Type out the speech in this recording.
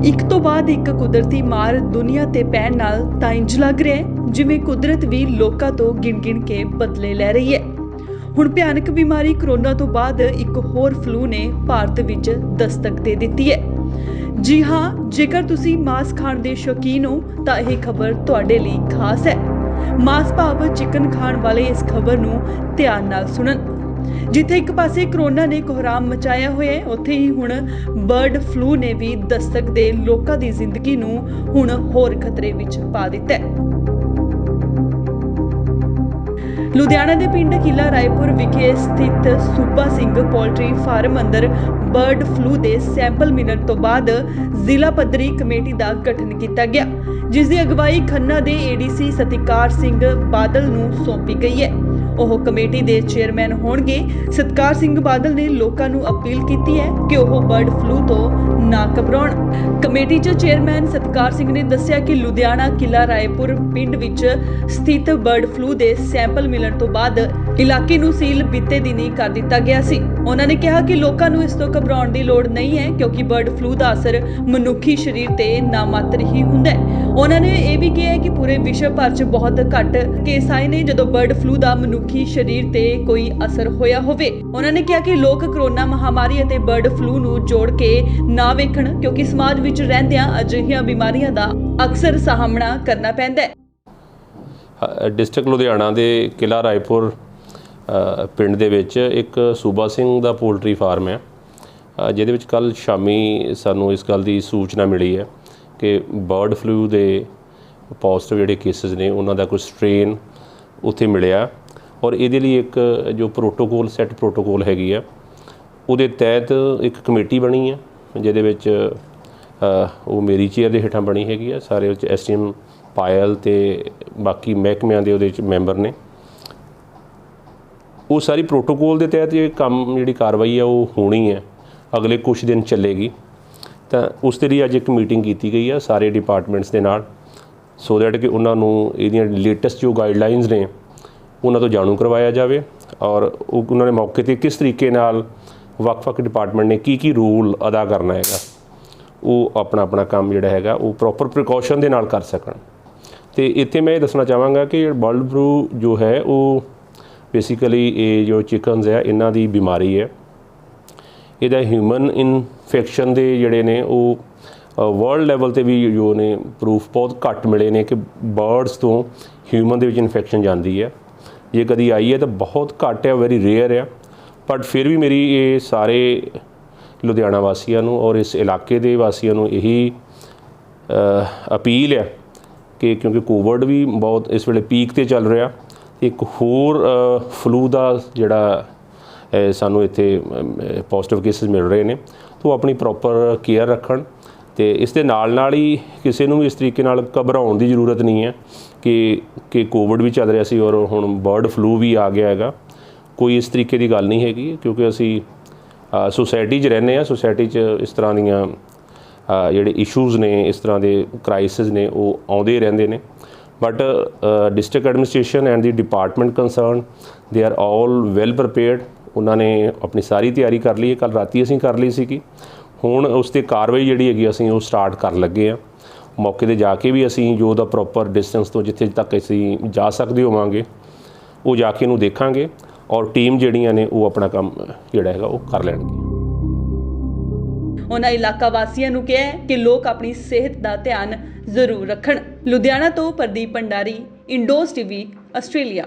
ਇੱਕ ਤੋਂ ਬਾਅਦ ਇੱਕ ਕੁਦਰਤੀ ਮਾਰ ਦੁਨੀਆ ਤੇ ਪੈਣ ਨਾਲ ਤਾਂ ਇੰਜ ਲੱਗ ਰਿਹਾ ਹੈ ਜਿਵੇਂ ਕੁਦਰਤ ਵੀ ਲੋਕਾਂ ਤੋਂ ਗਿਣ-ਗਿਣ ਕੇ ਬਦਲੇ ਲੈ ਰਹੀ ਹੈ। ਹੁਣ ਭਿਆਨਕ ਬਿਮਾਰੀ ਕਰੋਨਾ ਤੋਂ ਬਾਅਦ ਇੱਕ ਹੋਰ ਫਲੂ ਨੇ ਭਾਰਤ ਵਿੱਚ ਦਸਤਕ ਦੇ ਦਿੱਤੀ ਹੈ। ਜੀ ਹਾਂ, ਜੇਕਰ ਤੁਸੀਂ ਮਾंस ਖਾਣ ਦੇ ਸ਼ੌਕੀਨ ਹੋ ਤਾਂ ਇਹ ਖਬਰ ਤੁਹਾਡੇ ਲਈ ਖਾਸ ਹੈ। ਮਾंस ਭਾਵ ਚਿਕਨ ਖਾਣ ਵਾਲੇ ਇਸ ਖਬਰ ਨੂੰ ਧਿਆਨ ਨਾਲ ਸੁਣਨ। ਜਿੱਥੇ ਇੱਕ ਪਾਸੇ ਕਰੋਨਾ ਨੇ ਕੋਹਰਾਮ ਮਚਾਇਆ ਹੋਇਆ ਹੈ, ਉੱਥੇ ਹੀ ਹੁਣ ਬਰਡ ਫਲੂ ਨੇ ਵੀ ਦਸਤਕ ਦੇ ਲੋਕਾਂ ਦੀ ਜ਼ਿੰਦਗੀ ਨੂੰ ਹੁਣ ਹੋਰ ਖਤਰੇ ਵਿੱਚ ਪਾ ਦਿੱਤਾ ਹੈ। ਲੁਧਿਆਣਾ ਦੇ ਪਿੰਡ ਕਿਲਾ ਰਾਏਪੁਰ ਵਿਖੇ ਸਥਿਤ ਸੂਬਾ ਸਿੰਘ ਪੋਲਟਰੀ ਫਾਰਮ ਅੰਦਰ ਬਰਡ ਫਲੂ ਦੇ ਸੈਂਪਲ ਮਿਲਣ ਤੋਂ ਬਾਅਦ ਜ਼ਿਲ੍ਹਾ ਪੱਧਰੀ ਕਮੇਟੀ ਦਾ ਗਠਨ ਕੀਤਾ ਗਿਆ, ਜਿਸ ਦੀ ਅਗਵਾਈ ਖੰਨਾ ਦੇ ਏਡੀਸੀ ਸਤਿਕਾਰ ਸਿੰਘ ਬਾਦਲ ਨੂੰ ਸੌਂਪੀ ਗਈ ਹੈ। ਉਹ ਕਮੇਟੀ ਦੇ ਚੇਅਰਮੈਨ ਹੋਣਗੇ। ਸਤਿਕਾਰ ਸਿੰਘ ਬਾਦਲ ਨੇ ਲੋਕਾਂ ਨੂੰ ਅਪੀਲ ਕੀਤੀ ਹੈ ਕਿ ਉਹ ਬਰਡ ਫਲੂ ਤੋਂ ਨਾ ਘਬਰਾਉਣ। ਕਮੇਟੀ 'ਚ ਚੇਅਰਮੈਨ ਸਤਿਕਾਰ ਸਿੰਘ ਨੇ ਦੱਸਿਆ ਕਿ ਲੁਧਿਆਣਾ ਕਿਲਾ ਰਾਏਪੁਰ ਪਿੰਡ ਵਿੱਚ ਸਥਿਤ ਬਰਡ ਫਲੂ ਦੇ ਸੈਂਪਲ ਮਿਲਣ ਤੋਂ ਬਾਅਦ ਇਲਾਕੇ ਨੂੰ ਸੀਲ ਬੀਤੇ ਦਿਨੀ ਕਰ ਦਿੱਤਾ ਗਿਆ ਸੀ। ਉਹਨਾਂ ਨੇ ਕਿਹਾ ਕਿ ਲੋਕਾਂ ਨੂੰ ਇਸ ਤੋਂ ਘਬਰਾਉਣ ਦੀ ਲੋੜ ਨਹੀਂ ਹੈ, ਕਿਉਂਕਿ ਬਰਡ ਫਲੂ ਦਾ ਅਸਰ ਮਨੁੱਖੀ ਸਰੀਰ ਤੇ ਨਾਮਾਤਰ ਹੀ ਹੁੰਦਾ ਹੈ। ਉਹਨਾਂ ਨੇ ਇਹ ਵੀ ਕਿਹਾ ਕਿ ਪੂਰੇ ਵਿਸ਼ਵ ਭਰ 'ਚ ਬਹੁਤ ਘੱਟ ਕੇਸ ਆਏ ਨੇ ਜਦੋਂ ਬਰਡ ਫਲੂ ਦਾ ਮਨੁੱਖੀ ਸਰੀਰ ਤੇ ਕੋਈ ਅਸਰ ਹੋਇਆ ਹੋਵੇ। ਉਹਨਾਂ ਨੇ ਕਿਹਾ ਕਿ ਲੋਕ ਕਰੋਨਾ ਮਹਾਮਾਰੀ ਅਤੇ ਬਰਡ ਫਲੂ ਨੂੰ ਜੋੜ ਕੇ ਨਾ ਵੇਖਣ, ਕਿਉਂਕਿ ਸਮਾਜ ਵਿੱਚ ਰਹਿੰਦਿਆਂ ਅਜਿਹੀਆਂ ਬਿਮਾਰੀਆਂ ਦਾ ਅਕਸਰ ਸਾਹਮਣਾ ਕਰਨਾ ਪੈਂਦਾ ਹੈ। ਡਿਸਟ੍ਰਿਕਟ ਲੁਧਿਆਣਾ ਦੇ ਕਿਲਾ ਰਾਏਪੁਰ ਪਿੰਡ ਦੇ ਵਿੱਚ ਇੱਕ ਸੂਬਾ ਸਿੰਘ ਦਾ ਪੋਲਟਰੀ ਫਾਰਮ ਹੈ, ਜਿਹਦੇ ਵਿੱਚ ਕੱਲ੍ਹ ਸ਼ਾਮੀ ਸਾਨੂੰ ਇਸ ਗੱਲ ਦੀ ਸੂਚਨਾ ਮਿਲੀ ਹੈ ਕਿ ਬਰਡ ਫਲੂ ਦੇ ਪੋਜ਼ਿਟਿਵ ਜਿਹੜੇ ਕੇਸਿਸ ਨੇ ਉਹਨਾਂ ਦਾ ਕੋਈ ਸਟ੍ਰੇਨ ਉੱਥੇ ਮਿਲਿਆ। ਔਰ ਇਹਦੇ ਲਈ ਇੱਕ ਜੋ ਸੈੱਟ ਪ੍ਰੋਟੋਕੋਲ ਹੈਗੀ ਆ, ਉਹਦੇ ਤਹਿਤ ਇੱਕ ਕਮੇਟੀ ਬਣੀ ਹੈ, ਜਿਹਦੇ ਵਿੱਚ ਉਹ ਮੇਰੀ ਚੇਅਰ ਦੇ ਹੇਠਾਂ ਬਣੀ ਹੈਗੀ ਆ। ਸਾਰੇ ਉਹ 'ਚ SDM ਪਾਇਲ ਅਤੇ ਬਾਕੀ ਮਹਿਕਮਿਆਂ ਦੇ ਉਹਦੇ ਵਿੱਚ ਮੈਂਬਰ ਨੇ। ਉਹ ਸਾਰੀ ਪ੍ਰੋਟੋਕੋਲ ਦੇ ਤਹਿਤ ਇਹ ਕੰਮ ਜਿਹੜੀ ਕਾਰਵਾਈ ਆ ਉਹ ਹੋਣੀ ਹੈ, ਅਗਲੇ ਕੁਛ ਦਿਨ ਚੱਲੇਗੀ। ਤਾਂ ਉਸ ਦੇ ਲਈ ਅੱਜ ਇੱਕ ਮੀਟਿੰਗ ਕੀਤੀ ਗਈ ਆ ਸਾਰੇ ਡਿਪਾਰਟਮੈਂਟਸ ਦੇ ਨਾਲ, ਸੋ ਦੈਟ ਕਿ ਉਹਨਾਂ ਨੂੰ ਇਹਦੀਆਂ ਲੇਟੈਸਟ ਜੋ ਗਾਈਡਲਾਈਨਸ ਨੇ ਉਹਨਾਂ ਤੋਂ ਜਾਣੂ ਕਰਵਾਇਆ ਜਾਵੇ। ਔਰ ਉਹਨਾਂ ਨੇ ਮੌਕੇ 'ਤੇ ਕਿਸ ਤਰੀਕੇ ਨਾਲ ਵੱਖ-ਵੱਖ ਡਿਪਾਰਟਮੈਂਟ ਨੇ ਕੀ ਰੂਲ ਅਦਾ ਕਰਨਾ ਹੈਗਾ, ਉਹ ਆਪਣਾ ਕੰਮ ਜਿਹੜਾ ਹੈਗਾ ਉਹ ਪ੍ਰੋਪਰ ਪ੍ਰੀਕਾਸ਼ਨ ਦੇ ਨਾਲ ਕਰ ਸਕਣ। ਅਤੇ ਇੱਥੇ ਮੈਂ ਇਹ ਦੱਸਣਾ ਚਾਹਾਂਗਾ ਕਿ ਬਰਡ ਫਲੂ ਜੋ ਹੈ ਉਹ ਬੇਸਿਕਲੀ ਇਹ ਜੋ ਚਿਕਨਸ ਹੈ ਇਹਨਾਂ ਦੀ ਬਿਮਾਰੀ ਹੈ। ਇਹਦਾ ਹਿਊਮਨ ਇਨਫੈਕਸ਼ਨ ਦੇ ਜਿਹੜੇ ਨੇ ਉਹ ਵਰਲਡ ਲੈਵਲ 'ਤੇ ਵੀ ਜੋ ਨੇ ਪ੍ਰੂਫ ਬਹੁਤ ਘੱਟ ਮਿਲੇ ਨੇ ਕਿ ਬਰਡਸ ਤੋਂ ਹਿਊਮਨ ਦੇ ਵਿੱਚ ਇਨਫੈਕਸ਼ਨ ਜਾਂਦੀ ਹੈ। ਜੇ ਕਦੀ ਆਈ ਹੈ ਤਾਂ ਬਹੁਤ ਘੱਟ ਹੈ, ਵੈਰੀ ਰੇਅਰ ਹੈ। ਬਟ ਫਿਰ ਵੀ ਮੇਰੀ ਇਹ ਸਾਰੇ ਲੁਧਿਆਣਾ ਵਾਸੀਆਂ ਨੂੰ ਔਰ ਇਸ ਇਲਾਕੇ ਦੇ ਵਾਸੀਆਂ ਨੂੰ ਇਹੀ ਅਪੀਲ ਹੈ ਕਿ ਕਿਉਂਕਿ ਕੋਵਿਡ ਵੀ ਬਹੁਤ ਇਸ ਵੇਲੇ ਪੀਕ 'ਤੇ ਚੱਲ ਰਿਹਾ, ਇੱਕ ਹੋਰ ਫਲੂ ਦਾ ਜਿਹੜਾ ਸਾਨੂੰ ਇੱਥੇ ਪੋਜ਼ੀਟਿਵ ਕੇਸਿਸ ਮਿਲ ਰਹੇ ਨੇ, ਤਾਂ ਉਹ ਆਪਣੀ ਪ੍ਰੋਪਰ ਕੇਅਰ ਰੱਖਣ। ਅਤੇ ਇਸ ਦੇ ਨਾਲ ਹੀ ਕਿਸੇ ਨੂੰ ਵੀ ਇਸ ਤਰੀਕੇ ਨਾਲ ਘਬਰਾਉਣ ਦੀ ਜ਼ਰੂਰਤ ਨਹੀਂ ਹੈ ਕਿ ਕੋਵਿਡ ਵੀ ਚੱਲ ਰਿਹਾ ਸੀ ਔਰ ਹੁਣ ਬਰਡ ਫਲੂ ਵੀ ਆ ਗਿਆ ਹੈਗਾ। ਕੋਈ ਇਸ ਤਰੀਕੇ ਦੀ ਗੱਲ ਨਹੀਂ ਹੈਗੀ, ਕਿਉਂਕਿ ਅਸੀਂ ਸੁਸਾਇਟੀ 'ਚ ਰਹਿੰਦੇ ਹਾਂ। ਸੁਸਾਇਟੀ 'ਚ ਇਸ ਤਰ੍ਹਾਂ ਦੀਆਂ ਜਿਹੜੇ ਇਸ਼ੂਜ਼ ਨੇ, ਇਸ ਤਰ੍ਹਾਂ ਦੇ ਕ੍ਰਾਈਸਿਸ ਨੇ, ਉਹ ਆਉਂਦੇ ਰਹਿੰਦੇ ਨੇ। But district administration and the department concern they are all well prepared. ਉਹਨਾਂ ਨੇ ਆਪਣੀ ਸਾਰੀ ਤਿਆਰੀ ਕਰ ਲਈ ਹੈ। ਕੱਲ੍ਹ ਰਾਤੀ ਅਸੀਂ ਕਰ ਲਈ ਸੀਗੀ। ਹੁਣ ਉਸ 'ਤੇ ਕਾਰਵਾਈ ਜਿਹੜੀ ਹੈਗੀ ਅਸੀਂ ਉਹ ਸਟਾਰਟ ਕਰਨ ਲੱਗੇ ਹਾਂ। ਮੌਕੇ 'ਤੇ ਜਾ ਕੇ ਵੀ ਅਸੀਂ ਜੋ ਉਹਦਾ ਪ੍ਰੋਪਰ ਡਿਸਟੈਂਸ ਤੋਂ ਜਿੱਥੇ ਤੱਕ ਅਸੀਂ ਜਾ ਸਕਦੇ ਹੋਵਾਂਗੇ ਉਹ ਜਾ ਕੇ ਇਹਨੂੰ ਦੇਖਾਂਗੇ, ਔਰ ਟੀਮ ਜਿਹੜੀਆਂ ਨੇ ਉਹ ਆਪਣਾ ਕੰਮ ਜਿਹੜਾ ਹੈਗਾ ਉਹ ਕਰ ਲੈਣਗੇ। ਉਹਨਾਂ ਇਲਾਕਾ ਵਾਸੀਆਂ ਨੂੰ ਕਿਹਾ ਕਿ ਲੋਕ ਆਪਣੀ ਸਿਹਤ ਦਾ ਧਿਆਨ ਜ਼ਰੂਰ ਰੱਖਣ। ਲੁਧਿਆਣਾ ਤੋਂ ਪ੍ਰਦੀਪ ਭੰਡਾਰੀ, ਇੰਡੋਜ਼ TV, ਆਸਟ੍ਰੇਲੀਆ।